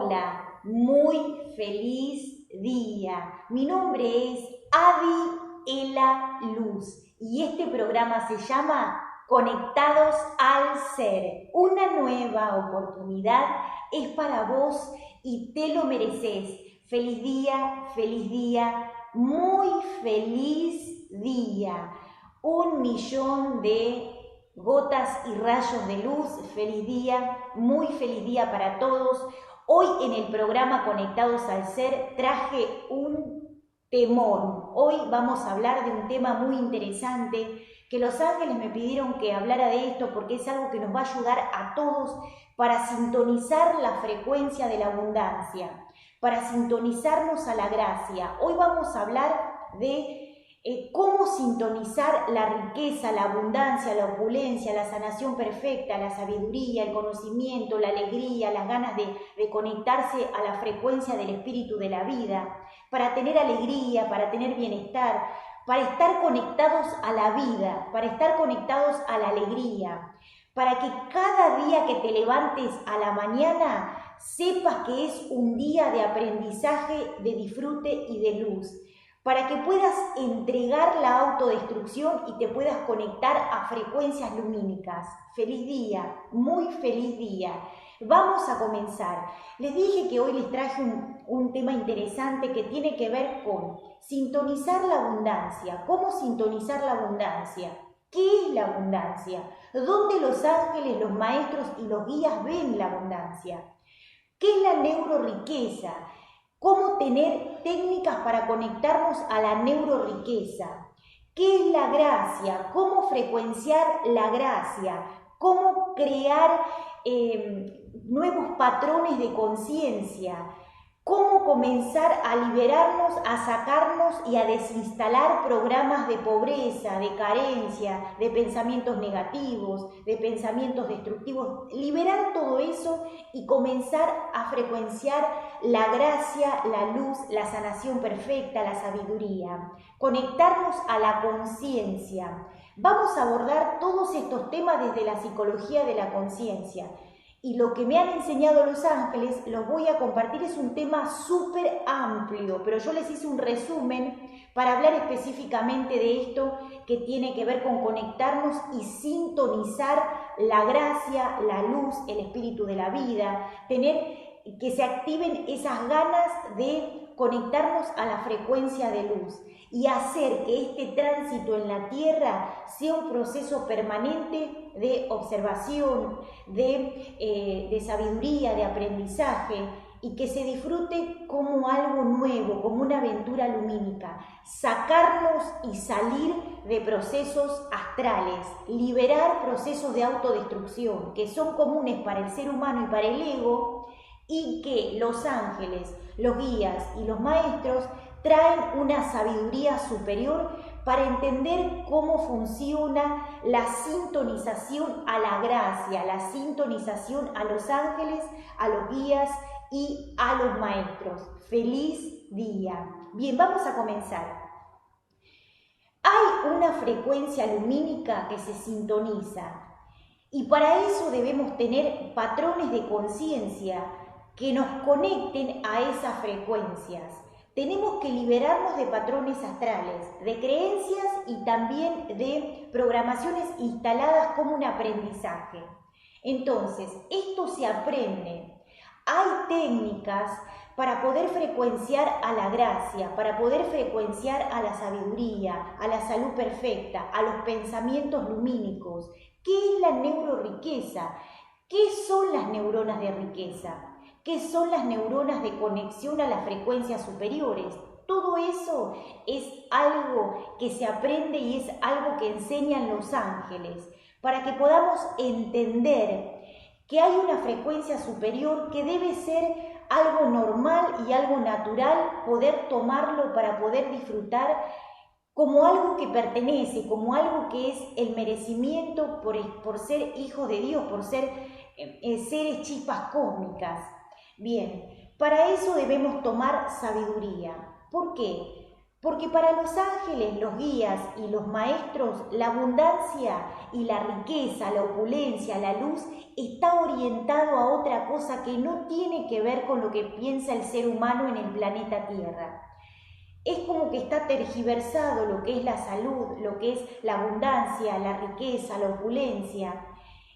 Hola, muy feliz día. Mi nombre es Adiela Luz y este programa se llama Conectados al Ser. Una nueva oportunidad es para vos y te lo mereces. Feliz día, muy feliz día. 1.000.000 de gotas y rayos de luz. Feliz día, muy feliz día para todos. Hoy en el programa Conectados al Ser traje un temón. Hoy vamos a hablar de un tema muy interesante que los ángeles me pidieron que hablara de esto porque es algo que nos va a ayudar a todos para sintonizar la frecuencia de la abundancia, para sintonizarnos a la gracia. Hoy vamos a hablar de cómo sintonizar la riqueza, la abundancia, la opulencia, la sanación perfecta, la sabiduría, el conocimiento, la alegría, las ganas de conectarse a la frecuencia del espíritu de la vida, para tener alegría, para tener bienestar, para estar conectados a la vida, para estar conectados a la alegría, para que cada día que te levantes a la mañana sepas que es un día de aprendizaje, de disfrute y de luz, para que puedas entregar la autodestrucción y te puedas conectar a frecuencias lumínicas. Feliz día, muy feliz día. Vamos a comenzar. Les dije que hoy les traje un tema interesante que tiene que ver con sintonizar la abundancia. ¿Cómo sintonizar la abundancia? ¿Qué es la abundancia? ¿Dónde los ángeles, los maestros y los guías ven la abundancia? ¿Qué es la neuroriqueza? ¿Cómo tener técnicas para conectarnos a la neuroriqueza? ¿Qué es la gracia? ¿Cómo frecuenciar la gracia? ¿Cómo crear nuevos patrones de conciencia? ¿Cómo comenzar a liberarnos, a sacarnos y a desinstalar programas de pobreza, de carencia, de pensamientos negativos, de pensamientos destructivos? Liberar todo eso y comenzar a frecuenciar la gracia, la luz, la sanación perfecta, la sabiduría. Conectarnos a la conciencia. Vamos a abordar todos estos temas desde la psicología de la conciencia. Y lo que me han enseñado los ángeles, los voy a compartir, es un tema súper amplio, pero yo les hice un resumen para hablar específicamente de esto que tiene que ver con conectarnos y sintonizar la gracia, la luz, el espíritu de la vida, tener que se activen esas ganas de conectarnos a la frecuencia de luz y hacer que este tránsito en la Tierra sea un proceso permanente de observación, de sabiduría, de aprendizaje, y que se disfrute como algo nuevo, como una aventura lumínica, sacarnos y salir de procesos astrales, liberar procesos de autodestrucción que son comunes para el ser humano y para el ego, y que los ángeles, los guías y los maestros traen una sabiduría superior para entender cómo funciona la sintonización a la gracia, la sintonización a los ángeles, a los guías y a los maestros. ¡Feliz día! Bien, vamos a comenzar. Hay una frecuencia lumínica que se sintoniza y para eso debemos tener patrones de conciencia que nos conecten a esas frecuencias. Tenemos que liberarnos de patrones astrales, de creencias y también de programaciones instaladas como un aprendizaje. Entonces, esto se aprende. Hay técnicas para poder frecuenciar a la gracia, para poder frecuenciar a la sabiduría, a la salud perfecta, a los pensamientos lumínicos. ¿Qué es la neuroriqueza? ¿Qué son las neuronas de riqueza? ¿Qué son las neuronas de conexión a las frecuencias superiores? Todo eso es algo que se aprende y es algo que enseñan los ángeles para que podamos entender que hay una frecuencia superior que debe ser algo normal y algo natural, poder tomarlo para poder disfrutar como algo que pertenece, como algo que es el merecimiento por ser hijos de Dios, por ser seres chispas cósmicas. Bien, para eso debemos tomar sabiduría. ¿Por qué? Porque para los ángeles, los guías y los maestros, la abundancia y la riqueza, la opulencia, la luz, está orientado a otra cosa que no tiene que ver con lo que piensa el ser humano en el planeta Tierra. Es como que está tergiversado lo que es la salud, lo que es la abundancia, la riqueza, la opulencia.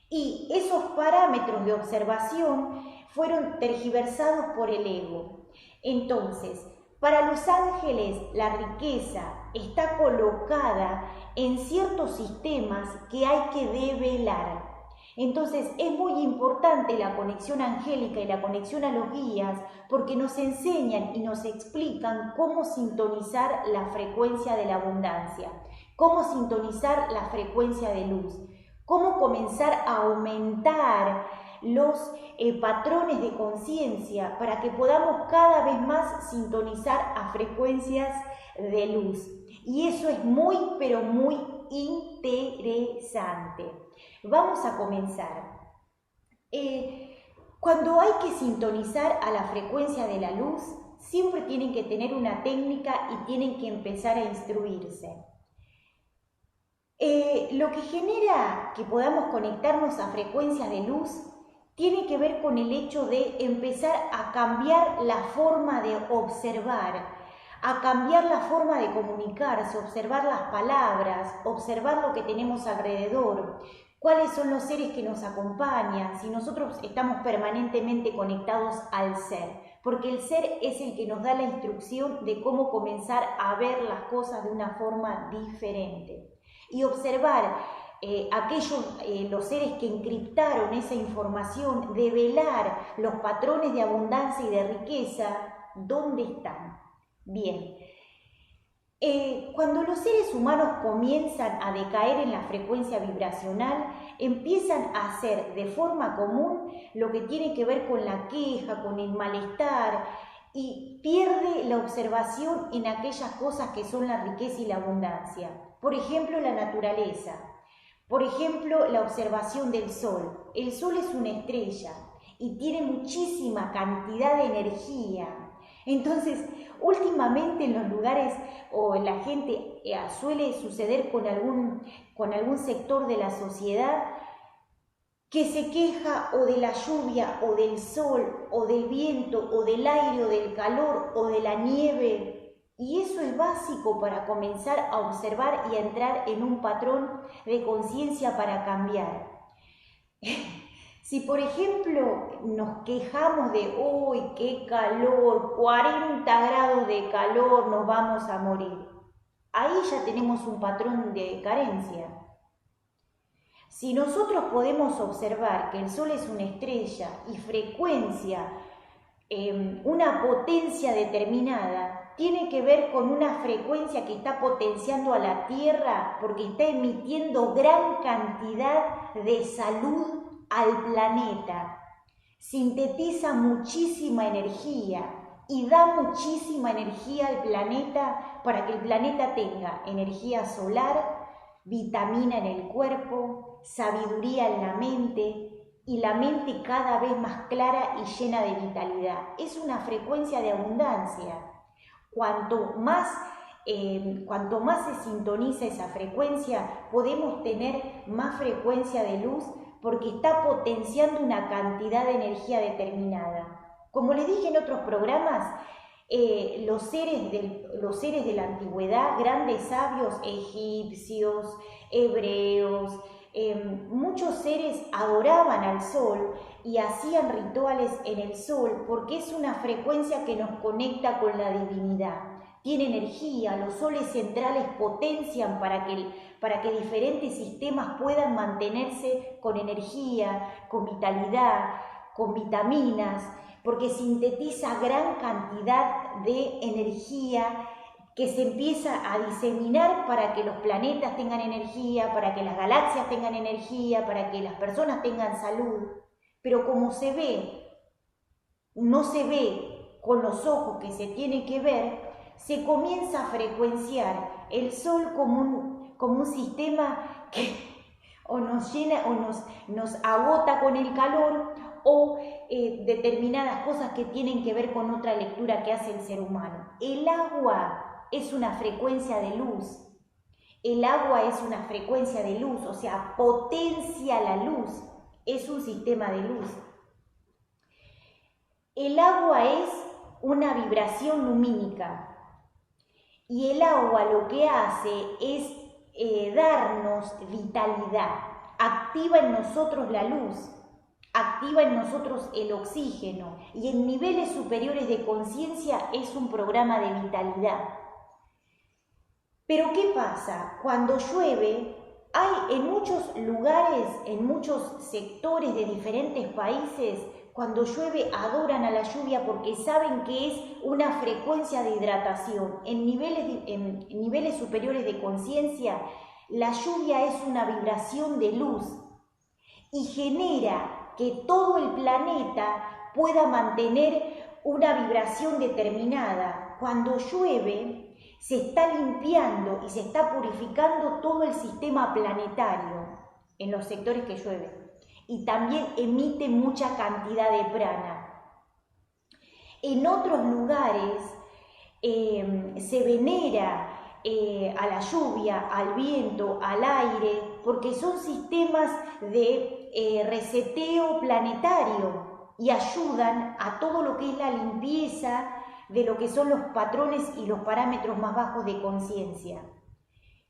Y esos parámetros de observación fueron tergiversados por el ego. Entonces, para los ángeles, la riqueza está colocada en ciertos sistemas que hay que develar. Entonces, es muy importante la conexión angélica y la conexión a los guías porque nos enseñan y nos explican cómo sintonizar la frecuencia de la abundancia, cómo sintonizar la frecuencia de luz, cómo comenzar a aumentar los patrones de conciencia para que podamos cada vez más sintonizar a frecuencias de luz. Y eso es muy, pero muy interesante. Vamos a comenzar. Cuando hay que sintonizar a la frecuencia de la luz, siempre tienen que tener una técnica y tienen que empezar a instruirse. Lo que genera que podamos conectarnos a frecuencias de luz tiene que ver con el hecho de empezar a cambiar la forma de observar, a cambiar la forma de comunicarse, observar las palabras, observar lo que tenemos alrededor, cuáles son los seres que nos acompañan, si nosotros estamos permanentemente conectados al ser, porque el ser es el que nos da la instrucción de cómo comenzar a ver las cosas de una forma diferente. Y observar los seres que encriptaron esa información, develar los patrones de abundancia y de riqueza, ¿dónde están? Bien, cuando los seres humanos comienzan a decaer en la frecuencia vibracional, empiezan a hacer de forma común lo que tiene que ver con la queja, con el malestar, y pierde la observación en aquellas cosas que son la riqueza y la abundancia. Por ejemplo, la naturaleza. Por ejemplo, la observación del sol. El sol es una estrella y tiene muchísima cantidad de energía. Entonces, últimamente en los lugares o en la gente suele suceder con algún sector de la sociedad que se queja o de la lluvia o del sol o del viento o del aire o del calor o de la nieve. Y eso es básico para comenzar a observar y a entrar en un patrón de conciencia para cambiar. Si por ejemplo nos quejamos de ¡uy, qué calor! 40 grados de calor, nos vamos a morir. Ahí ya tenemos un patrón de carencia. Si nosotros podemos observar que el Sol es una estrella y frecuencia, una potencia determinada, tiene que ver con una frecuencia que está potenciando a la Tierra porque está emitiendo gran cantidad de salud al planeta. Sintetiza muchísima energía y da muchísima energía al planeta para que el planeta tenga energía solar, vitamina en el cuerpo, sabiduría en la mente y la mente cada vez más clara y llena de vitalidad. Es una frecuencia de abundancia. Cuanto más se sintoniza esa frecuencia, podemos tener más frecuencia de luz porque está potenciando una cantidad de energía determinada. Como les dije en otros programas, los seres de la antigüedad, grandes sabios egipcios, hebreos, muchos seres adoraban al sol y hacían rituales en el sol porque es una frecuencia que nos conecta con la divinidad. Tiene energía, los soles centrales potencian para que diferentes sistemas puedan mantenerse con energía, con vitalidad, con vitaminas, porque sintetiza gran cantidad de energía que se empieza a diseminar para que los planetas tengan energía, para que las galaxias tengan energía, para que las personas tengan salud. Pero como se ve, no se ve con los ojos que se tiene que ver, se comienza a frecuenciar el sol como un sistema que o nos llena o nos agota con el calor o determinadas cosas que tienen que ver con otra lectura que hace el ser humano. El agua es una frecuencia de luz. El agua es una frecuencia de luz, o sea, potencia la luz. Es un sistema de luz. El agua es una vibración lumínica. Y el agua lo que hace es darnos vitalidad. Activa en nosotros la luz. Activa en nosotros el oxígeno. Y en niveles superiores de conciencia es un programa de vitalidad. Pero ¿qué pasa? Cuando llueve, hay en muchos lugares, en muchos sectores de diferentes países, cuando llueve adoran a la lluvia porque saben que es una frecuencia de hidratación. En niveles superiores de conciencia, la lluvia es una vibración de luz y genera que todo el planeta pueda mantener una vibración determinada. Cuando llueve, se está limpiando y se está purificando todo el sistema planetario en los sectores que llueve. Y también emite mucha cantidad de prana. En otros lugares se venera a la lluvia, al viento, al aire, porque son sistemas de reseteo planetario y ayudan a todo lo que es la limpieza de lo que son los patrones y los parámetros más bajos de conciencia.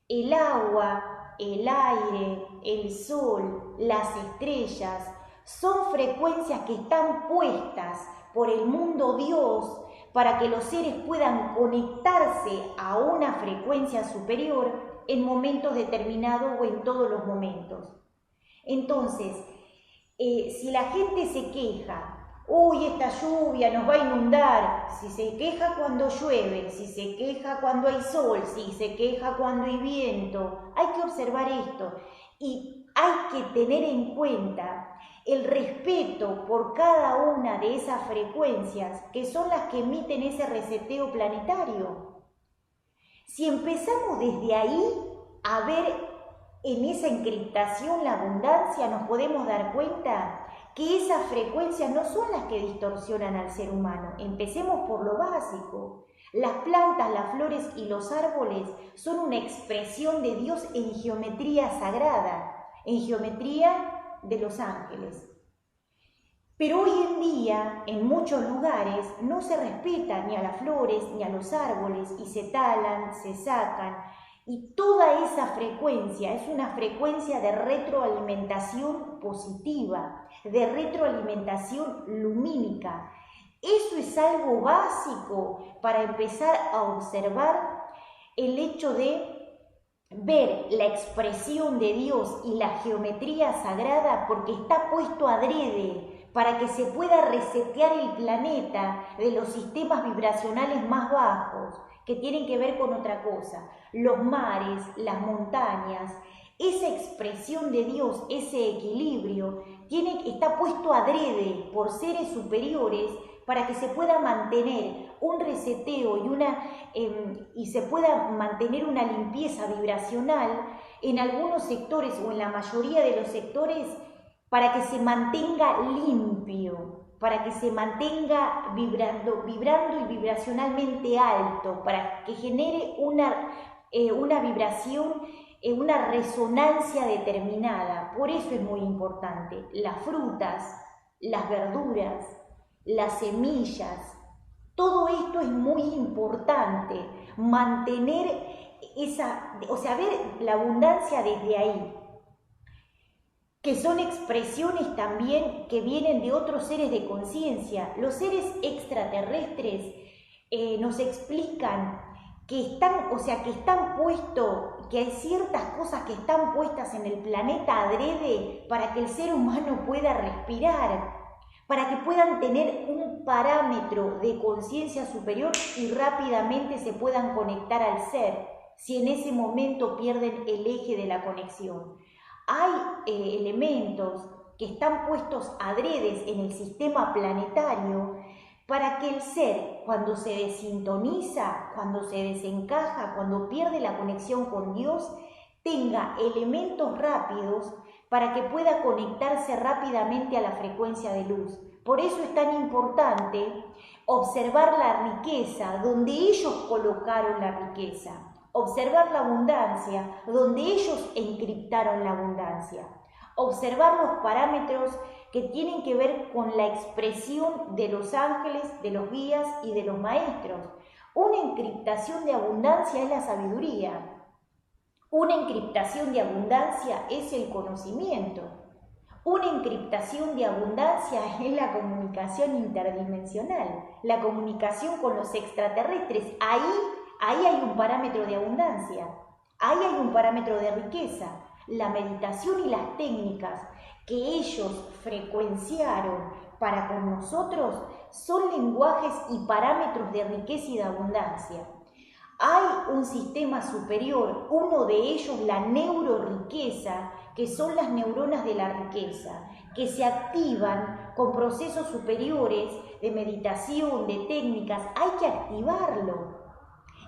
El agua, el aire, el sol, las estrellas, son frecuencias que están puestas por el mundo Dios para que los seres puedan conectarse a una frecuencia superior en momentos determinados o en todos los momentos. Entonces, si la gente se queja, uy, esta lluvia nos va a inundar, si se queja cuando llueve, si se queja cuando hay sol, si se queja cuando hay viento, hay que observar esto y hay que tener en cuenta el respeto por cada una de esas frecuencias que son las que emiten ese reseteo planetario. Si empezamos desde ahí a ver en esa encriptación la abundancia, nos podemos dar cuenta que esas frecuencias no son las que distorsionan al ser humano. Empecemos por lo básico. Las plantas, las flores y los árboles son una expresión de Dios en geometría sagrada, en geometría de los ángeles. Pero hoy en día, en muchos lugares, no se respeta ni a las flores ni a los árboles y se talan, se sacan. Y toda esa frecuencia es una frecuencia de retroalimentación positiva, de retroalimentación lumínica. Eso es algo básico para empezar a observar el hecho de ver la expresión de Dios y la geometría sagrada, porque está puesto adrede para que se pueda resetear el planeta de los sistemas vibracionales más bajos, que tienen que ver con otra cosa, los mares, las montañas. Esa expresión de Dios, ese equilibrio, está puesto adrede por seres superiores para que se pueda mantener un reseteo y se pueda mantener una limpieza vibracional en algunos sectores o en la mayoría de los sectores, para que se mantenga limpio, para que se mantenga vibrando y vibracionalmente alto, para que genere una vibración, una resonancia determinada. Por eso es muy importante. Las frutas, las verduras, las semillas, todo esto es muy importante. Mantener ver la abundancia desde ahí, que son expresiones también que vienen de otros seres de conciencia. Los seres extraterrestres nos explican que están puestos, que hay ciertas cosas que están puestas en el planeta adrede para que el ser humano pueda respirar, para que puedan tener un parámetro de conciencia superior y rápidamente se puedan conectar al ser, si en ese momento pierden el eje de la conexión. Hay elementos que están puestos adredes en el sistema planetario para que el ser, cuando se desintoniza, cuando se desencaja, cuando pierde la conexión con Dios, tenga elementos rápidos para que pueda conectarse rápidamente a la frecuencia de luz. Por eso es tan importante observar la riqueza donde ellos colocaron la riqueza, observar la abundancia donde ellos encriptaron la abundancia, observar los parámetros que tienen que ver con la expresión de los ángeles, de los guías y de los maestros. Una encriptación de abundancia es la sabiduría. Una encriptación de abundancia es el conocimiento. Una encriptación de abundancia es la comunicación interdimensional, la comunicación con los extraterrestres. Ahí hay un parámetro de abundancia, ahí hay un parámetro de riqueza. La meditación y las técnicas que ellos frecuenciaron para con nosotros son lenguajes y parámetros de riqueza y de abundancia. Hay un sistema superior, uno de ellos la neuroriqueza, que son las neuronas de la riqueza, que se activan con procesos superiores de meditación, de técnicas. Hay que activarlo.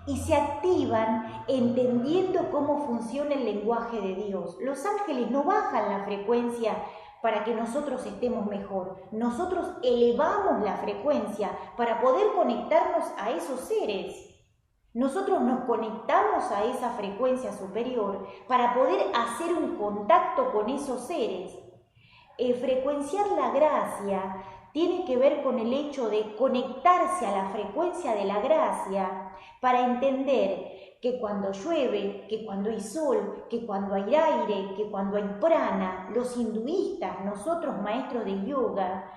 Y se activan entendiendo cómo funciona el lenguaje de Dios. Los ángeles no bajan la frecuencia para que nosotros estemos mejor. Nosotros elevamos la frecuencia para poder conectarnos a esos seres. Nosotros nos conectamos a esa frecuencia superior para poder hacer un contacto con esos seres. Frecuenciar la gracia tiene que ver con el hecho de conectarse a la frecuencia de la gracia para entender que cuando llueve, que cuando hay sol, que cuando hay aire, que cuando hay prana, los hinduistas, nosotros maestros de yoga,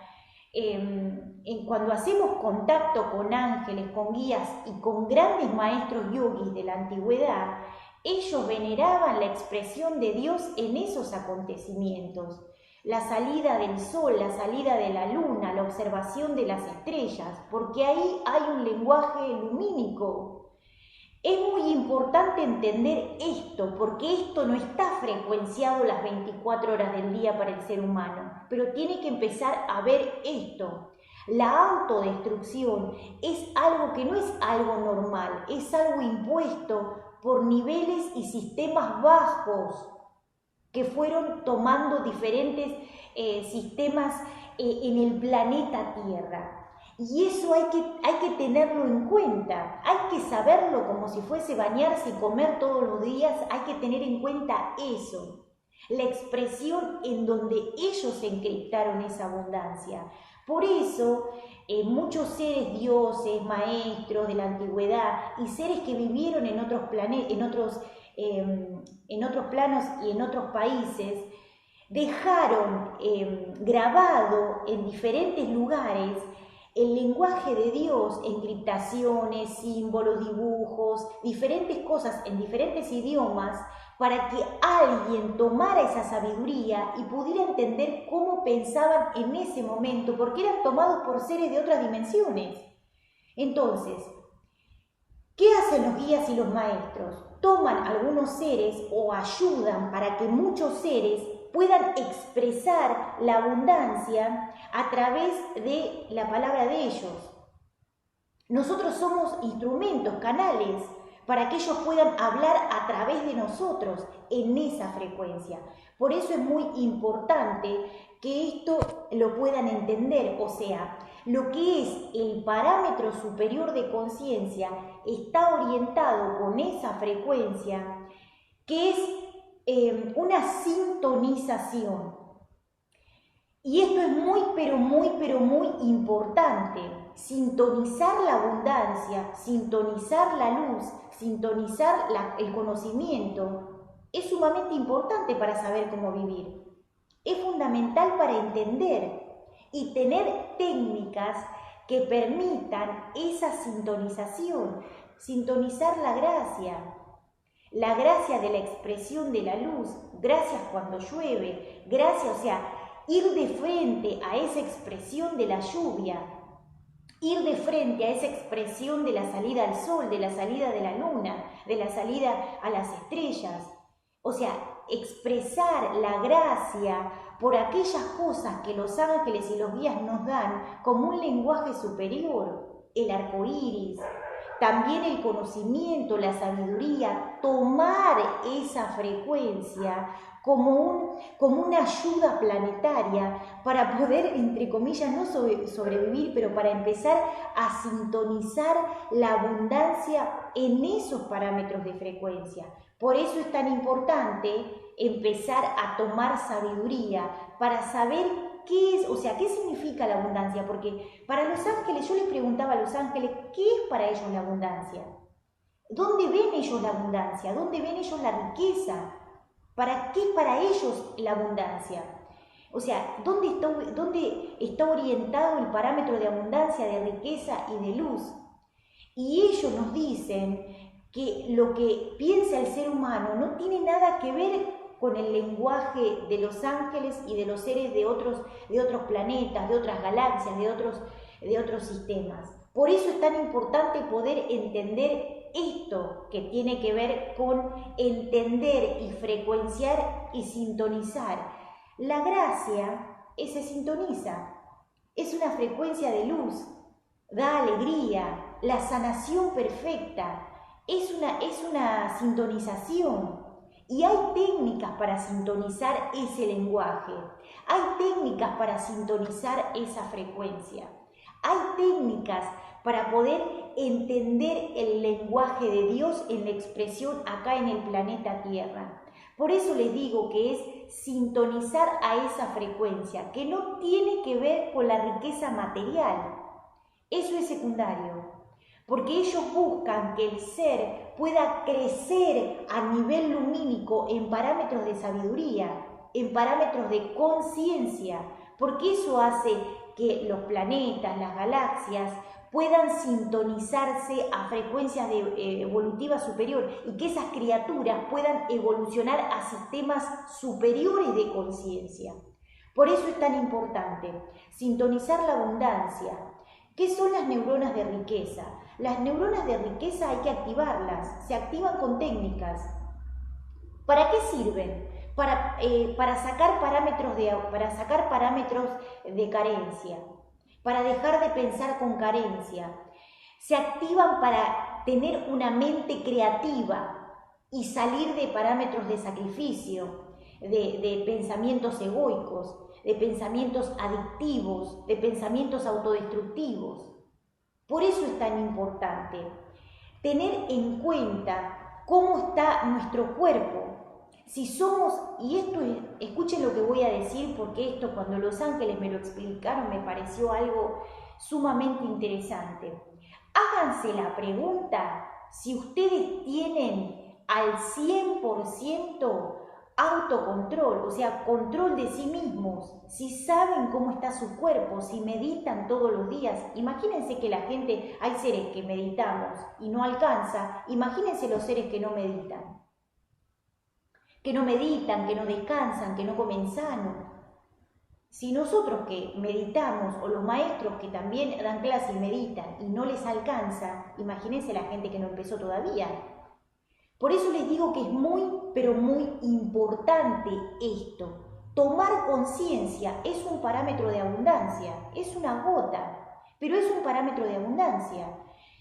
cuando hacemos contacto con ángeles, con guías y con grandes maestros yogis de la antigüedad, ellos veneraban la expresión de Dios en esos acontecimientos. La salida del sol, la salida de la luna, la observación de las estrellas, porque ahí hay un lenguaje lumínico. Es muy importante entender esto, porque esto no está frecuenciado las 24 horas del día para el ser humano, pero tiene que empezar a ver esto. La autodestrucción es algo que no es algo normal, es algo impuesto por niveles y sistemas bajos que fueron tomando diferentes sistemas en el planeta Tierra. Y eso hay que tenerlo en cuenta, hay que saberlo como si fuese bañarse y comer todos los días, hay que tener en cuenta eso, la expresión en donde ellos encriptaron esa abundancia. Por eso, muchos seres dioses, maestros de la antigüedad y seres que vivieron en otros planos y en otros países, dejaron grabado en diferentes lugares el lenguaje de Dios, encriptaciones, símbolos, dibujos, diferentes cosas en diferentes idiomas, para que alguien tomara esa sabiduría y pudiera entender cómo pensaban en ese momento, porque eran tomados por seres de otras dimensiones. Entonces, ¿qué hacen los guías y los maestros? Toman algunos seres o ayudan para que muchos seres puedan expresar la abundancia a través de la palabra de ellos. Nosotros somos instrumentos, canales, para que ellos puedan hablar a través de nosotros en esa frecuencia. Por eso es muy importante que esto lo puedan entender, o sea, lo que es el parámetro superior de conciencia está orientado con esa frecuencia, que es una sintonización. Y esto es muy importante. Sintonizar la abundancia, sintonizar la luz, sintonizar el conocimiento es sumamente importante para saber cómo vivir. Es fundamental para entender y tener técnicas que permitan esa sintonización, sintonizar la gracia de la expresión de la luz, gracias cuando llueve, gracias, o sea, ir de frente a esa expresión de la lluvia, ir de frente a esa expresión de la salida al sol, de la salida de la luna, de la salida a las estrellas, o sea, expresar la gracia por aquellas cosas que los ángeles y los guías nos dan como un lenguaje superior, el arco iris, también el conocimiento, la sabiduría, tomar esa frecuencia como una ayuda planetaria para poder, entre comillas, no sobrevivir, pero para empezar a sintonizar la abundancia en esos parámetros de frecuencia. Por eso es tan importante empezar a tomar sabiduría para saber qué es, o sea, qué significa la abundancia, porque para los ángeles, yo les preguntaba a los ángeles, ¿qué es para ellos la abundancia? ¿Dónde ven ellos la abundancia? ¿Dónde ven ellos la riqueza? ¿Para qué para ellos la abundancia? O sea, ¿dónde está orientado el parámetro de abundancia, de riqueza y de luz? Y ellos nos dicen que lo que piensa el ser humano no tiene nada que ver con el lenguaje de los ángeles y de los seres de otros planetas, de otras galaxias, de otros sistemas. Por eso es tan importante poder entender esto que tiene que ver con entender y frecuenciar y sintonizar. La gracia se sintoniza, es una frecuencia de luz, da alegría, la sanación perfecta, es una sintonización. Y hay técnicas para sintonizar ese lenguaje, hay técnicas para sintonizar esa frecuencia, hay técnicas para poder entender el lenguaje de Dios en la expresión acá en el planeta Tierra. Por eso les digo que es sintonizar a esa frecuencia, que no tiene que ver con la riqueza material. Eso es secundario, porque ellos buscan que el ser pueda crecer a nivel lumínico en parámetros de sabiduría, en parámetros de conciencia, porque eso hace que los planetas, las galaxias, puedan sintonizarse a frecuencias evolutivas superiores y que esas criaturas puedan evolucionar a sistemas superiores de conciencia. Por eso es tan importante sintonizar la abundancia. ¿Qué son las neuronas de riqueza? Las neuronas de riqueza hay que activarlas, se activan con técnicas. ¿Para qué sirven? Para sacar parámetros de carencia, para dejar de pensar con carencia. Se activan para tener una mente creativa y salir de parámetros de sacrificio, de pensamientos egoicos, de pensamientos adictivos, de pensamientos autodestructivos. Por eso es tan importante tener en cuenta cómo está nuestro cuerpo. Si somos, y esto es, escuchen lo que voy a decir, porque esto cuando los ángeles me lo explicaron me pareció algo sumamente interesante. Háganse la pregunta si ustedes tienen al 100% autocontrol, o sea, control de sí mismos, si saben cómo está su cuerpo, si meditan todos los días. Imagínense que la gente, hay seres que meditamos y no alcanza, imagínense los seres que no meditan, que no descansan, que no comen sano. Si nosotros que meditamos, o los maestros que también dan clase y meditan y no les alcanza, imagínense la gente que no empezó todavía. Por eso les digo que es muy, pero muy importante esto. Tomar conciencia es un parámetro de abundancia, es una gota, pero es un parámetro de abundancia.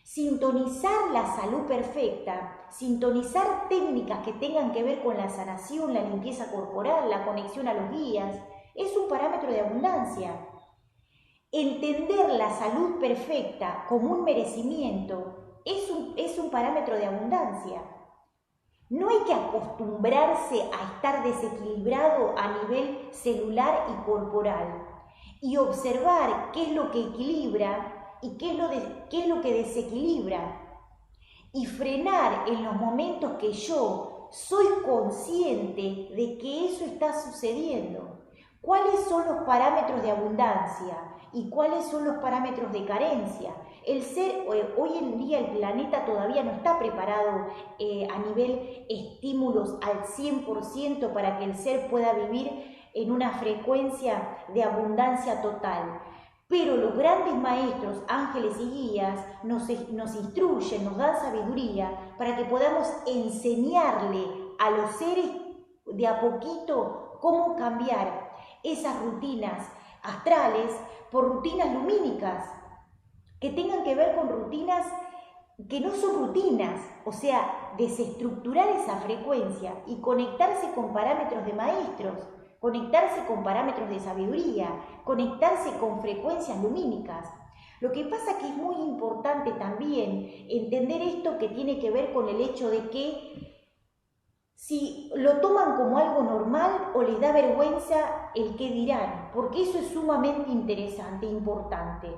Sintonizar la salud perfecta, sintonizar técnicas que tengan que ver con la sanación, la limpieza corporal, la conexión a los guías, es un parámetro de abundancia. Entender la salud perfecta como un merecimiento es un parámetro de abundancia. No hay que acostumbrarse a estar desequilibrado a nivel celular y corporal y observar qué es lo que equilibra y qué es lo que desequilibra y frenar en los momentos que yo soy consciente de que eso está sucediendo. ¿Cuáles son los parámetros de abundancia y cuáles son los parámetros de carencia? El ser, hoy en día el planeta todavía no está preparado a nivel estímulos al 100% para que el ser pueda vivir en una frecuencia de abundancia total. Pero los grandes maestros, ángeles y guías nos instruyen, nos dan sabiduría para que podamos enseñarle a los seres de a poquito cómo cambiar esas rutinas astrales por rutinas lumínicas, que tengan que ver con rutinas que no son rutinas, o sea, desestructurar esa frecuencia y conectarse con parámetros de maestros, conectarse con parámetros de sabiduría, conectarse con frecuencias lumínicas. Lo que pasa que es muy importante también entender esto que tiene que ver con el hecho de que si lo toman como algo normal o les da vergüenza el qué dirán, porque eso es sumamente interesante e importante.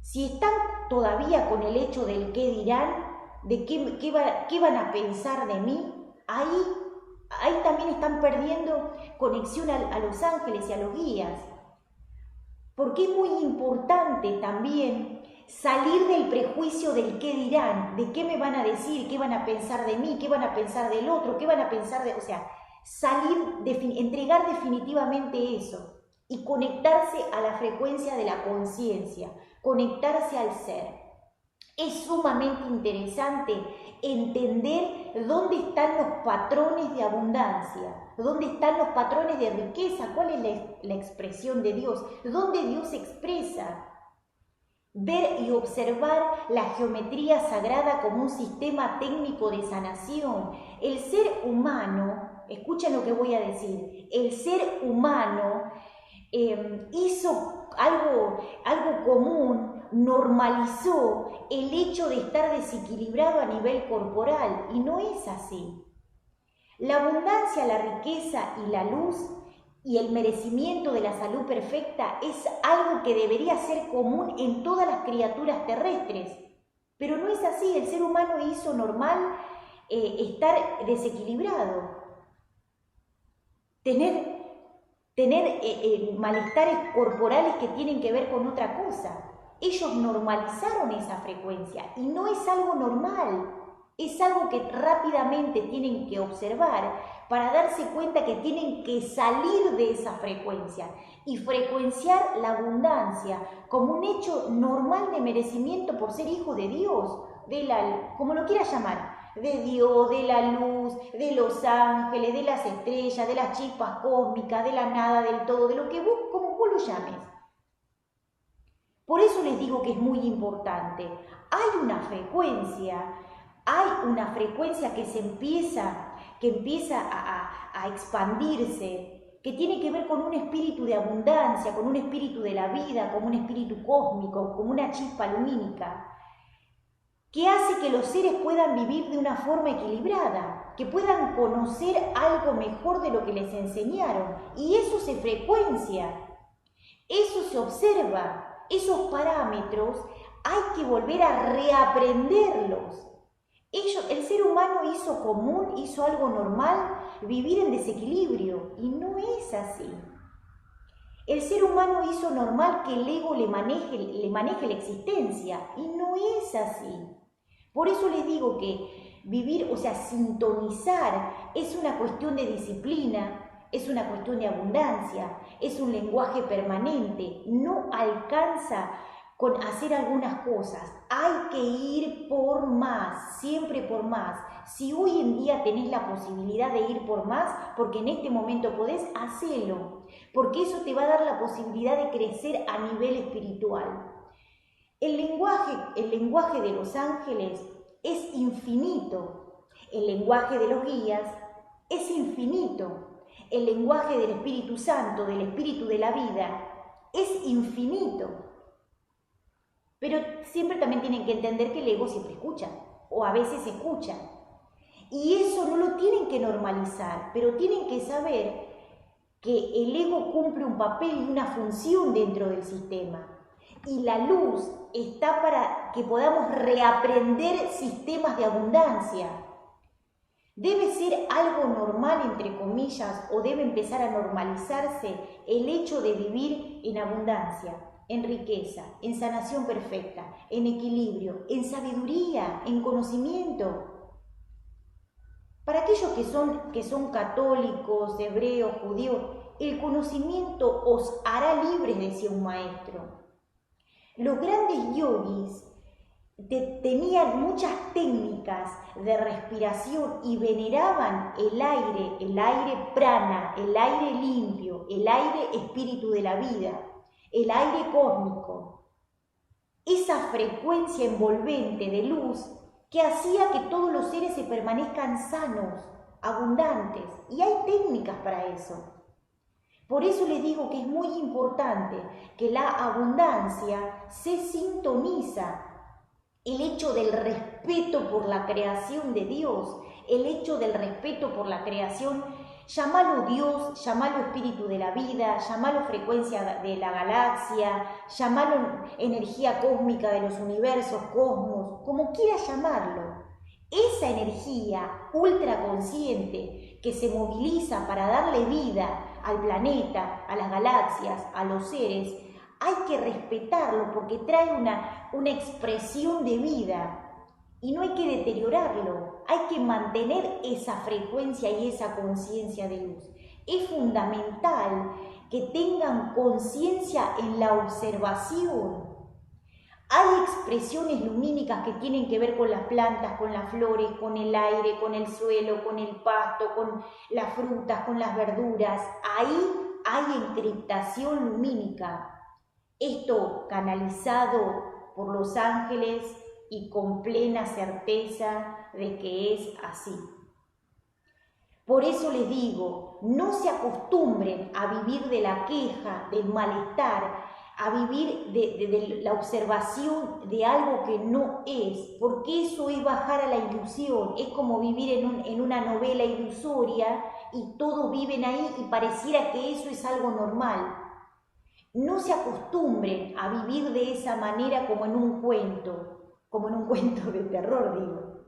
Si están todavía con el hecho del qué dirán, de qué van a pensar de mí, ahí también están perdiendo conexión a los ángeles y a los guías. Porque es muy importante también salir del prejuicio del qué dirán, de qué me van a decir, qué van a pensar de mí, qué van a pensar del otro, qué van a pensar de... O sea, entregar definitivamente eso y conectarse a la frecuencia de la conciencia, conectarse al ser. Es sumamente interesante entender dónde están los patrones de abundancia, dónde están los patrones de riqueza, cuál es la expresión de Dios, dónde Dios se expresa. Ver y observar la geometría sagrada como un sistema técnico de sanación. El ser humano, escuchen lo que voy a decir, el ser humano hizo algo común, normalizó el hecho de estar desequilibrado a nivel corporal, y no es así. La abundancia, la riqueza y la luz y el merecimiento de la salud perfecta es algo que debería ser común en todas las criaturas terrestres, pero no es así. El ser humano hizo normal estar desequilibrado, tener malestares corporales que tienen que ver con otra cosa. Ellos normalizaron esa frecuencia y no es algo normal, es algo que rápidamente tienen que observar para darse cuenta que tienen que salir de esa frecuencia y frecuenciar la abundancia como un hecho normal de merecimiento por ser hijo de Dios, como lo quieras llamar, de Dios, de la luz, de los ángeles, de las estrellas, de las chispas cósmicas, de la nada, del todo, de lo que como vos lo llames. Por eso les digo que es muy importante. Hay una frecuencia que empieza a expandirse, que tiene que ver con un espíritu de abundancia, con un espíritu de la vida, con un espíritu cósmico, como una chispa lumínica, que hace que los seres puedan vivir de una forma equilibrada, que puedan conocer algo mejor de lo que les enseñaron. Y eso se frecuencia, eso se observa, esos parámetros hay que volver a reaprenderlos. El ser humano hizo algo normal, vivir en desequilibrio, y no es así. El ser humano hizo normal que el ego le maneje la existencia, y no es así. Por eso les digo que vivir, o sea, sintonizar, es una cuestión de disciplina, es una cuestión de abundancia, es un lenguaje permanente. No alcanza con hacer algunas cosas, hay que ir por más, siempre por más. Si hoy en día tenés la posibilidad de ir por más, porque en este momento podés, hacelo, porque eso te va a dar la posibilidad de crecer a nivel espiritual. El lenguaje de los ángeles es infinito, el lenguaje de los guías es infinito, el lenguaje del Espíritu Santo, del Espíritu de la vida, es infinito. Pero siempre también tienen que entender que el ego siempre escucha, o a veces escucha. Y eso no lo tienen que normalizar, pero tienen que saber que el ego cumple un papel y una función dentro del sistema. Y la luz está para que podamos reaprender sistemas de abundancia. Debe ser algo normal, entre comillas, o debe empezar a normalizarse el hecho de vivir en abundancia, en riqueza, en sanación perfecta, en equilibrio, en sabiduría, en conocimiento. Para aquellos que son católicos, hebreos, judíos, el conocimiento os hará libres, decía un maestro. Los grandes yogis tenían muchas técnicas de respiración y veneraban el aire prana, el aire limpio, el aire espíritu de la vida, el aire cósmico. Esa frecuencia envolvente de luz que hacía que todos los seres se permanezcan sanos, abundantes, y hay técnicas para eso. Por eso les digo que es muy importante que la abundancia se sintoniza. El hecho del respeto por la creación de Dios, el hecho del respeto por la creación, llámalo Dios, llámalo espíritu de la vida, llámalo frecuencia de la galaxia, llámalo energía cósmica de los universos, cosmos, como quieras llamarlo. Esa energía ultraconsciente que se moviliza para darle vida al planeta, a las galaxias, a los seres, hay que respetarlo porque trae una expresión de vida y no hay que deteriorarlo, hay que mantener esa frecuencia y esa conciencia de luz. Es fundamental que tengan conciencia en la observación. Hay expresiones lumínicas que tienen que ver con las plantas, con las flores, con el aire, con el suelo, con el pasto, con las frutas, con las verduras. Ahí hay encriptación lumínica. Esto canalizado por los ángeles y con plena certeza de que es así. Por eso les digo, no se acostumbren a vivir de la queja, del malestar, a vivir de la observación de algo que no es, porque eso es bajar a la ilusión, es como vivir en una novela ilusoria y todos viven ahí y pareciera que eso es algo normal. No se acostumbren a vivir de esa manera como en un cuento de terror, digo.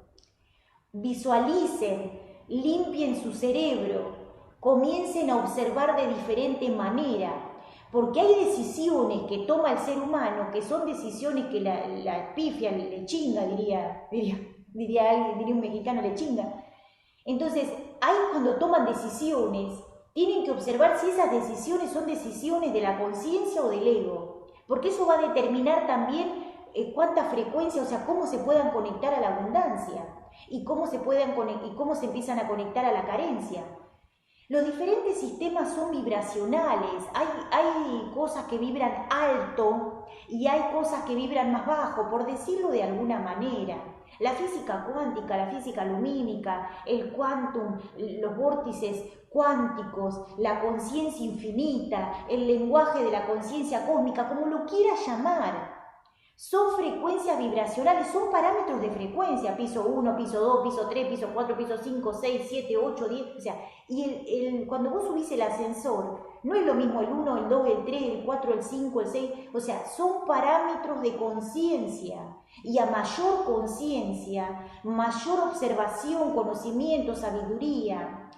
Visualicen, limpien su cerebro, comiencen a observar de diferente manera, porque hay decisiones que toma el ser humano que son decisiones que la pifia, le chinga, diría un mexicano, le chinga. Entonces, ahí cuando toman decisiones, tienen que observar si esas decisiones son decisiones de la conciencia o del ego, porque eso va a determinar también cuánta frecuencia, o sea, cómo se puedan conectar a la abundancia y cómo se empiezan a conectar a la carencia. Los diferentes sistemas son vibracionales, hay cosas que vibran alto y hay cosas que vibran más bajo, por decirlo de alguna manera. La física cuántica, la física lumínica, el quantum, los vórtices cuánticos, la conciencia infinita, el lenguaje de la conciencia cósmica, como lo quieras llamar, son frecuencias vibracionales, son parámetros de frecuencia, piso 1, piso 2, piso 3, piso 4, piso 5, 6, 7, 8, 10, o sea, y cuando vos subís el ascensor, no es lo mismo el 1, el 2, el 3, el 4, el 5, el 6, o sea, son parámetros de conciencia, y a mayor conciencia, mayor observación, conocimiento, sabiduría.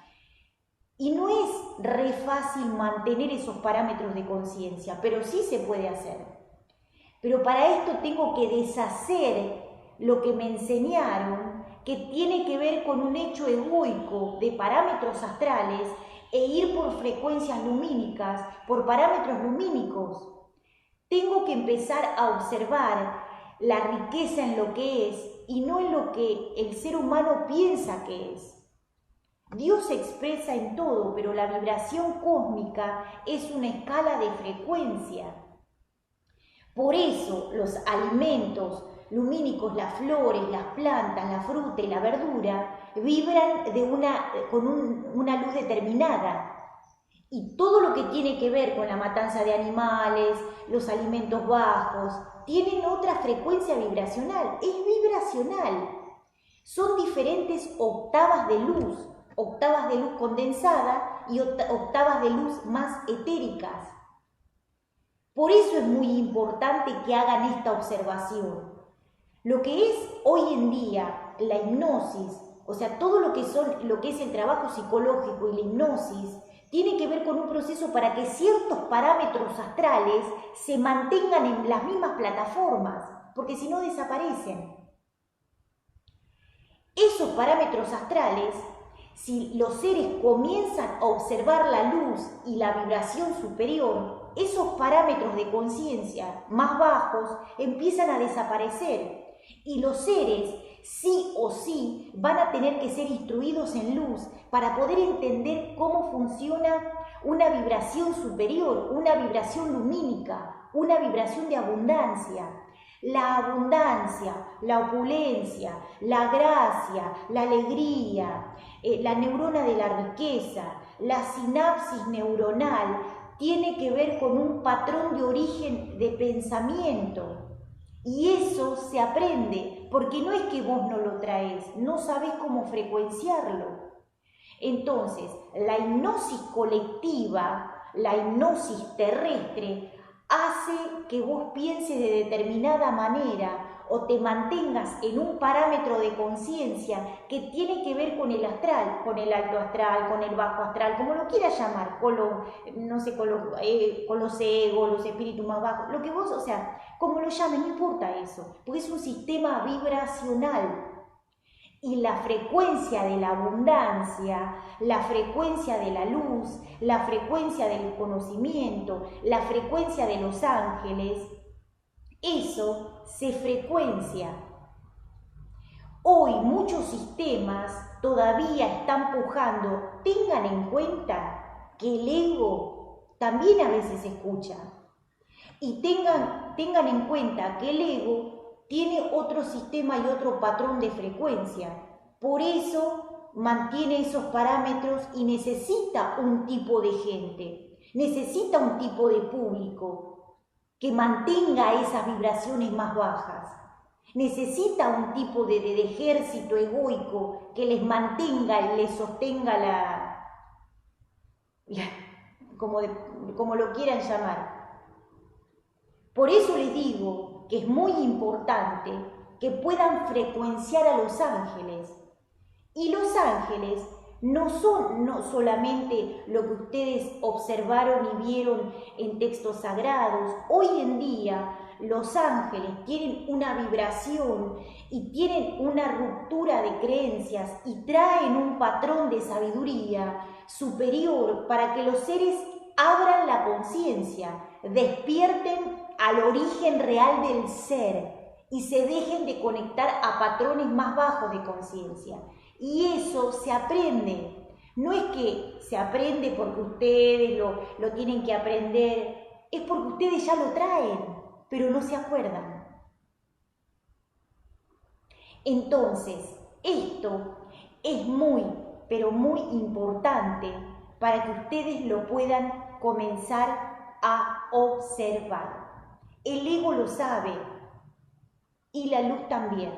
Y no es re fácil mantener esos parámetros de conciencia, pero sí se puede hacer. Pero para esto tengo que deshacer lo que me enseñaron, que tiene que ver con un hecho egoico de parámetros astrales e ir por frecuencias lumínicas, por parámetros lumínicos. Tengo que empezar a observar la riqueza en lo que es y no en lo que el ser humano piensa que es. Dios se expresa en todo, pero la vibración cósmica es una escala de frecuencia. Por eso los alimentos lumínicos, las flores, las plantas, la fruta y la verdura vibran con una luz determinada. Y todo lo que tiene que ver con la matanza de animales, los alimentos bajos, tienen otra frecuencia vibracional, es vibracional. Son diferentes octavas de luz condensada y octavas de luz más etéricas. Por eso es muy importante que hagan esta observación. Lo que es hoy en día la hipnosis, o sea, todo lo que es el trabajo psicológico y la hipnosis, tiene que ver con un proceso para que ciertos parámetros astrales se mantengan en las mismas plataformas, porque si no desaparecen. Esos parámetros astrales, si los seres comienzan a observar la luz y la vibración superior, esos parámetros de conciencia más bajos empiezan a desaparecer y los seres sí o sí van a tener que ser instruidos en luz para poder entender cómo funciona una vibración superior, una vibración lumínica, una vibración de abundancia. La abundancia, la opulencia, la gracia, la alegría, la neurona de la riqueza, la sinapsis neuronal, tiene que ver con un patrón de origen de pensamiento. Y eso se aprende, porque no es que vos no lo traes, no sabés cómo frecuenciarlo. Entonces, la hipnosis colectiva, la hipnosis terrestre, hace que vos pienses de determinada manera o te mantengas en un parámetro de conciencia que tiene que ver con el astral, con el alto astral, con el bajo astral, como lo quieras llamar, con los egos, los espíritus más bajos, lo que vos, o sea, como lo llames, no importa eso, porque es un sistema vibracional. Y la frecuencia de la abundancia, la frecuencia de la luz, la frecuencia del conocimiento, la frecuencia de los ángeles, eso se frecuencia. Hoy muchos sistemas todavía están pujando. Tengan en cuenta que el ego también a veces escucha. Y tengan en cuenta que el ego tiene otro sistema y otro patrón de frecuencia. Por eso mantiene esos parámetros y necesita un tipo de gente, necesita un tipo de público que mantenga esas vibraciones más bajas. Necesita un tipo de ejército egoico que les mantenga, les sostenga como lo quieran llamar. Por eso les digo que es muy importante que puedan frecuenciar a los ángeles. Y los ángeles no son solamente lo que ustedes observaron y vieron en textos sagrados. Hoy en día los ángeles tienen una vibración y tienen una ruptura de creencias y traen un patrón de sabiduría superior para que los seres abran la conciencia, despierten al origen real del ser y se dejen de conectar a patrones más bajos de conciencia. Y eso se aprende. No es que se aprende porque ustedes lo tienen que aprender, es porque ustedes ya lo traen, pero no se acuerdan. Entonces, esto es muy, pero muy importante para que ustedes lo puedan comenzar a observar. El ego lo sabe y la luz también.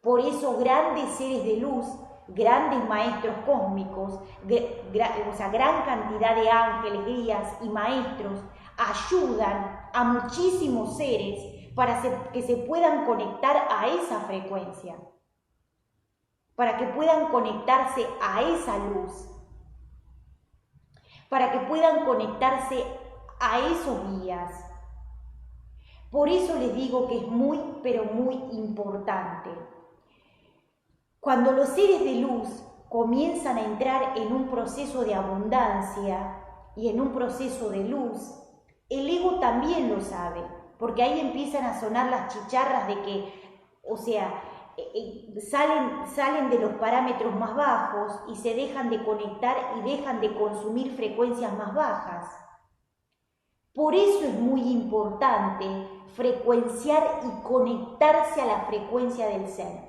Por eso grandes seres de luz, grandes maestros cósmicos, gran cantidad de ángeles, guías y maestros ayudan a muchísimos seres para que se puedan conectar a esa frecuencia, para que puedan conectarse a esa luz, para que puedan conectarse a esos guías. Por eso les digo que es muy, pero muy importante. Cuando los seres de luz comienzan a entrar en un proceso de abundancia y en un proceso de luz, el ego también lo sabe, porque ahí empiezan a sonar las chicharras de que, o sea, salen de los parámetros más bajos y se dejan de conectar y dejan de consumir frecuencias más bajas. Por eso es muy importante frecuenciar y conectarse a la frecuencia del ser.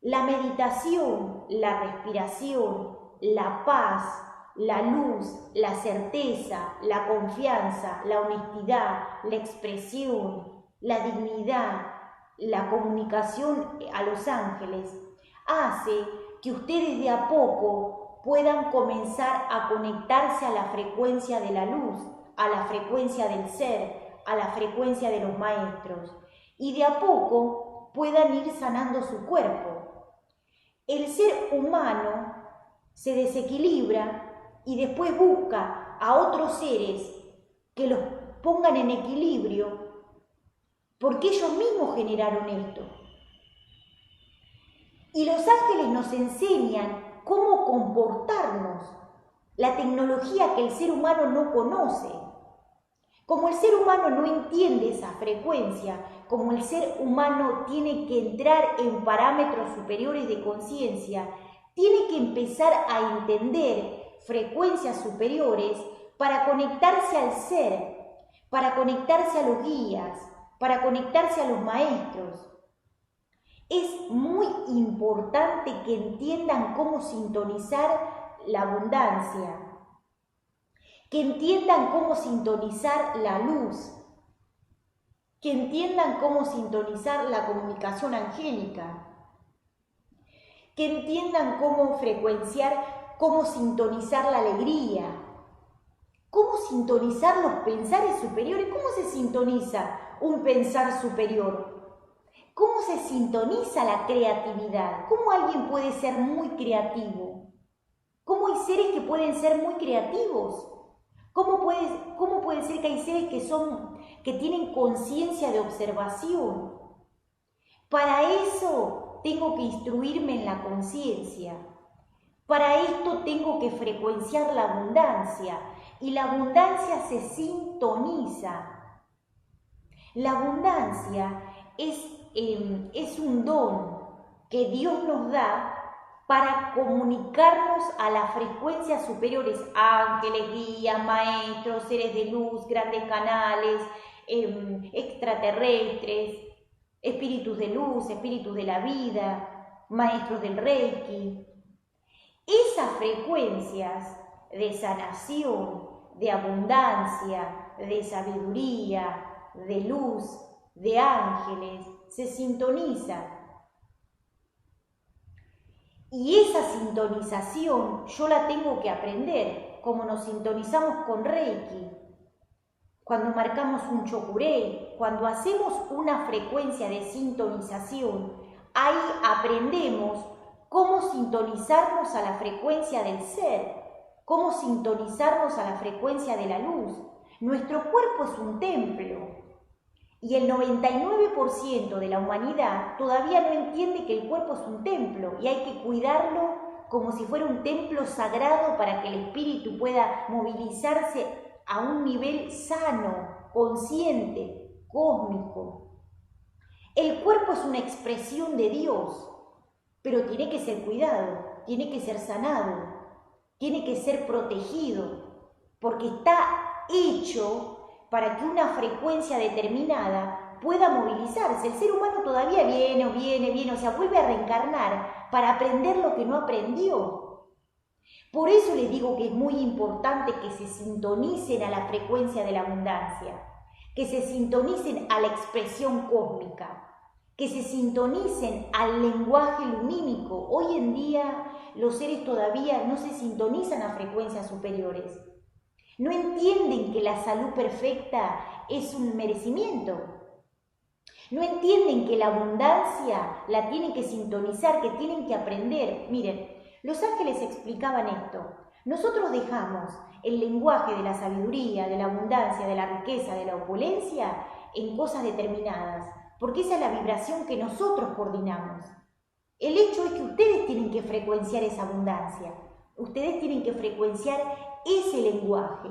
La meditación, la respiración, la paz, la luz, la certeza, la confianza, la honestidad, la expresión, la dignidad, la comunicación a los ángeles, hace que ustedes de a poco puedan comenzar a conectarse a la frecuencia de la luz, a la frecuencia del ser, a la frecuencia de los maestros, y de a poco puedan ir sanando su cuerpo. El ser humano se desequilibra y después busca a otros seres que los pongan en equilibrio porque ellos mismos generaron esto. Y los ángeles nos enseñan cómo comportarnos, la tecnología que el ser humano no conoce. Como el ser humano no entiende esa frecuencia, como el ser humano tiene que entrar en parámetros superiores de conciencia, tiene que empezar a entender frecuencias superiores para conectarse al ser, para conectarse a los guías, para conectarse a los maestros. Es muy importante que entiendan cómo sintonizar la abundancia, que entiendan cómo sintonizar la luz, que entiendan cómo sintonizar la comunicación angélica, que entiendan cómo frecuenciar, cómo sintonizar la alegría, cómo sintonizar los pensares superiores. ¿Cómo se sintoniza un pensar superior? ¿Cómo se sintoniza la creatividad? ¿Cómo alguien puede ser muy creativo? ¿Cómo hay seres que pueden ser muy creativos? ¿Cómo puede ser que hay seres que tienen conciencia de observación? Para eso tengo que instruirme en la conciencia. Para esto tengo que frecuenciar la abundancia. Y la abundancia se sintoniza. La abundancia es un don que Dios nos da para comunicarnos a las frecuencias superiores, ángeles, guías, maestros, seres de luz, grandes canales, extraterrestres, espíritus de luz, espíritus de la vida, maestros del Reiki. Esas frecuencias de sanación, de abundancia, de sabiduría, de luz, de ángeles, se sintonizan. Y esa sintonización yo la tengo que aprender, como nos sintonizamos con Reiki, cuando marcamos un chokurei, cuando hacemos una frecuencia de sintonización, ahí aprendemos cómo sintonizarnos a la frecuencia del ser, cómo sintonizarnos a la frecuencia de la luz. Nuestro cuerpo es un templo. Y el 99% de la humanidad todavía no entiende que el cuerpo es un templo y hay que cuidarlo como si fuera un templo sagrado para que el espíritu pueda movilizarse a un nivel sano, consciente, cósmico. El cuerpo es una expresión de Dios, pero tiene que ser cuidado, tiene que ser sanado, tiene que ser protegido, porque está hecho para que una frecuencia determinada pueda movilizarse. El ser humano todavía viene, o sea, vuelve a reencarnar para aprender lo que no aprendió. Por eso les digo que es muy importante que se sintonicen a la frecuencia de la abundancia, que se sintonicen a la expresión cósmica, que se sintonicen al lenguaje lumínico. Hoy en día los seres todavía no se sintonizan a frecuencias superiores. No entienden que la salud perfecta es un merecimiento. No entienden que la abundancia la tienen que sintonizar, que tienen que aprender. Miren, los ángeles explicaban esto. Nosotros dejamos el lenguaje de la sabiduría, de la abundancia, de la riqueza, de la opulencia en cosas determinadas, porque esa es la vibración que nosotros coordinamos. El hecho es que ustedes tienen que frecuenciar esa abundancia. Ustedes tienen que frecuenciar ese lenguaje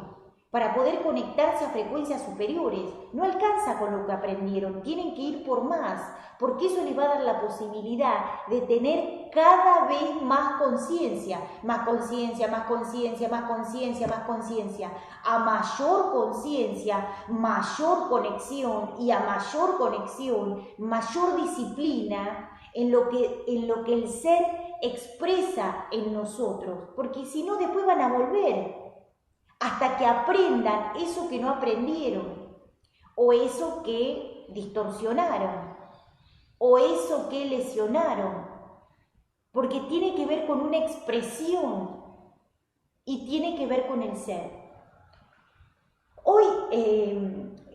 para poder conectarse a frecuencias superiores. No alcanza con lo que aprendieron, tienen que ir por más, porque eso les va a dar la posibilidad de tener cada vez más conciencia, más conciencia, más conciencia, más conciencia, más conciencia. A mayor conciencia, mayor conexión, y a mayor conexión, mayor disciplina en lo que el ser expresa en nosotros, porque si no después van a volver hasta que aprendan eso que no aprendieron, o eso que distorsionaron, o eso que lesionaron, porque tiene que ver con una expresión y tiene que ver con el ser. Hoy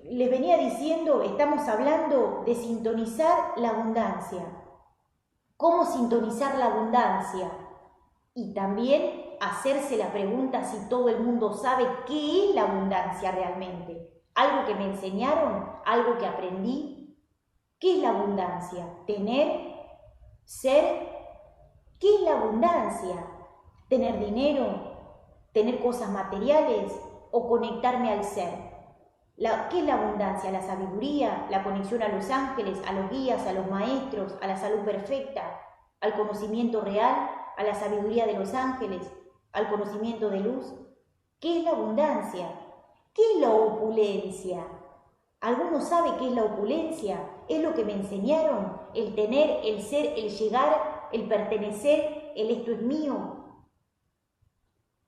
les venía diciendo, estamos hablando de sintonizar la abundancia. ¿Cómo sintonizar la abundancia? Y también hacerse la pregunta si todo el mundo sabe qué es la abundancia realmente. ¿Algo que me enseñaron? ¿Algo que aprendí? ¿Qué es la abundancia? ¿Tener? ¿Ser? ¿Qué es la abundancia? ¿Tener dinero? ¿Tener cosas materiales? ¿O conectarme al ser? ¿Qué es la abundancia? La sabiduría, la conexión a los ángeles, a los guías, a los maestros, a la salud perfecta, al conocimiento real, a la sabiduría de los ángeles, al conocimiento de luz. ¿Qué es la abundancia? ¿Qué es la opulencia? ¿Alguno sabe qué es la opulencia? Es lo que me enseñaron, el tener, el ser, el llegar, el pertenecer, el esto es mío.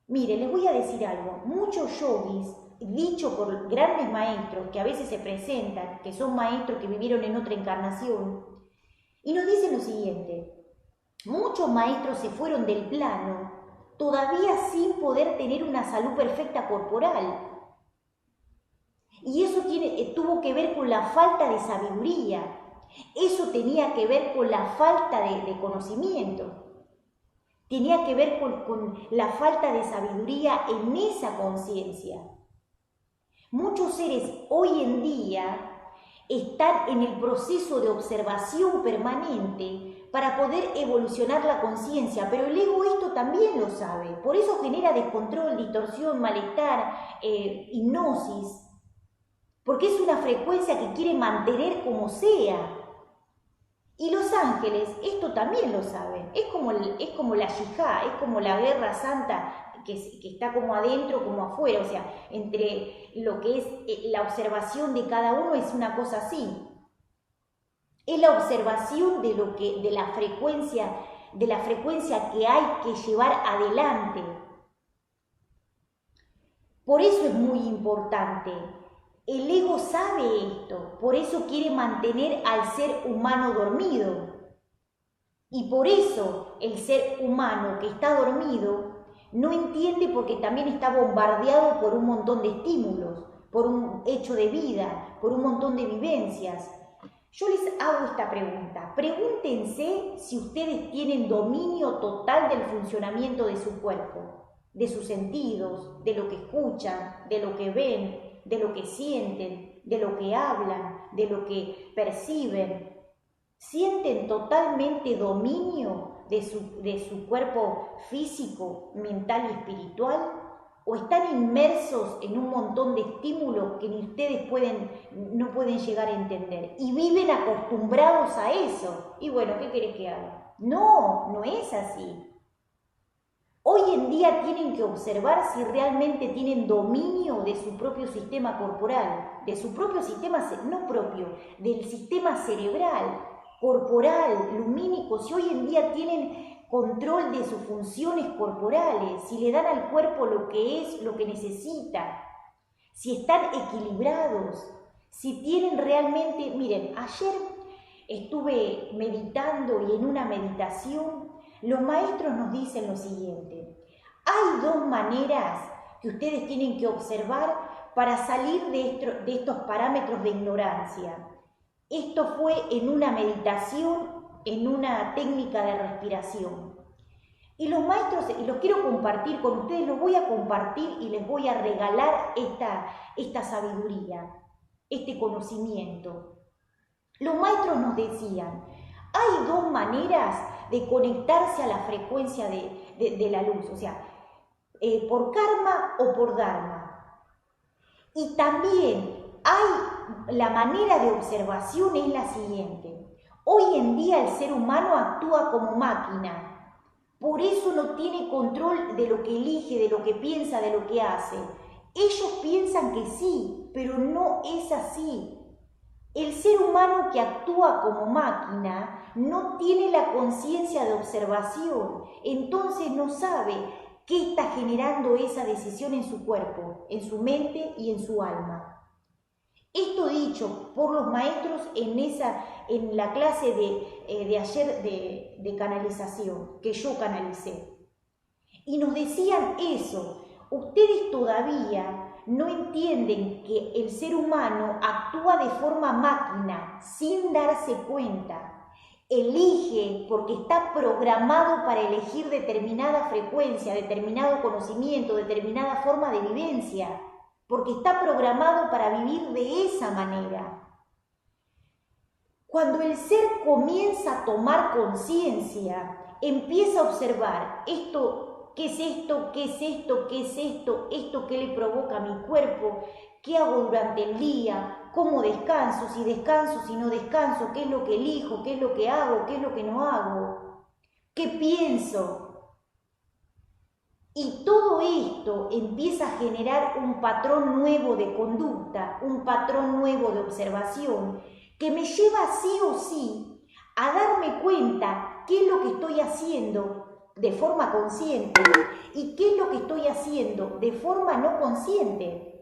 Mire, les voy a decir algo. Muchos yogis, dicho por grandes maestros que a veces se presentan, que son maestros que vivieron en otra encarnación, y nos dicen lo siguiente: muchos maestros se fueron del plano todavía sin poder tener una salud perfecta corporal. Y eso tuvo que ver con la falta de sabiduría. Eso tenía que ver con la falta de conocimiento. Tenía que ver con la falta de sabiduría en esa conciencia. Muchos seres hoy en día están en el proceso de observación permanente para poder evolucionar la conciencia, pero el ego esto también lo sabe. Por eso genera descontrol, distorsión, malestar, hipnosis, porque es una frecuencia que quiere mantener como sea. Y los ángeles esto también lo saben. Es como la yihad, es como la guerra santa que está como adentro como afuera. O sea, entre lo que es la observación de cada uno es una cosa así. Es la observación de la frecuencia que hay que llevar adelante. Por eso es muy importante. El ego sabe esto, por eso quiere mantener al ser humano dormido. Y por eso el ser humano que está dormido no entiende, porque también está bombardeado por un montón de estímulos, por un hecho de vida, por un montón de vivencias. Yo les hago esta pregunta. Pregúntense si ustedes tienen dominio total del funcionamiento de su cuerpo, de sus sentidos, de lo que escuchan, de lo que ven, de lo que sienten, de lo que hablan, de lo que perciben. ¿Sienten totalmente dominio de su cuerpo físico, mental y espiritual? ¿O están inmersos en un montón de estímulos que ni ustedes no pueden llegar a entender? Y viven acostumbrados a eso. Y bueno, ¿qué querés que haga? No es así. Hoy en día tienen que observar si realmente tienen dominio de su propio sistema corporal, de su propio sistema, no propio, del sistema cerebral, corporal, lumínico, si hoy en día tienen control de sus funciones corporales, si le dan al cuerpo lo que es, lo que necesita, si están equilibrados, si tienen realmente... Miren, ayer estuve meditando y en una meditación los maestros nos dicen lo siguiente: hay dos maneras que ustedes tienen que observar para salir de estos parámetros de ignorancia. Esto fue en una meditación, en una técnica de respiración. Y los maestros, y los quiero compartir con ustedes, los voy a compartir y les voy a regalar esta sabiduría, este conocimiento. Los maestros nos decían: hay dos maneras de conectarse a la frecuencia de la luz, o sea, por karma o por dharma. Y también la manera de observación es la siguiente: hoy en día el ser humano actúa como máquina, por eso no tiene control de lo que elige, de lo que piensa, de lo que hace. Ellos piensan que sí, pero no es así. El ser humano que actúa como máquina no tiene la conciencia de observación, entonces no sabe qué está generando esa decisión en su cuerpo, en su mente y en su alma. Esto dicho por los maestros en la clase de ayer de canalización, que yo canalicé. Y nos decían eso: ustedes todavía no entienden que el ser humano actúa de forma máquina, sin darse cuenta. Elige porque está programado para elegir determinada frecuencia, determinado conocimiento, determinada forma de vivencia, porque está programado para vivir de esa manera. Cuando el ser comienza a tomar conciencia, empieza a observar esto. ¿Qué es esto? ¿Qué es esto? ¿Qué es esto? ¿Esto qué le provoca a mi cuerpo? ¿Qué hago durante el día? ¿Cómo descanso? Si descanso, si no descanso, ¿qué es lo que elijo? ¿Qué es lo que hago? ¿Qué es lo que no hago? ¿Qué pienso? Y todo esto empieza a generar un patrón nuevo de conducta, un patrón nuevo de observación, que me lleva sí o sí a darme cuenta qué es lo que estoy haciendo de forma consciente y qué es lo que estoy haciendo de forma no consciente.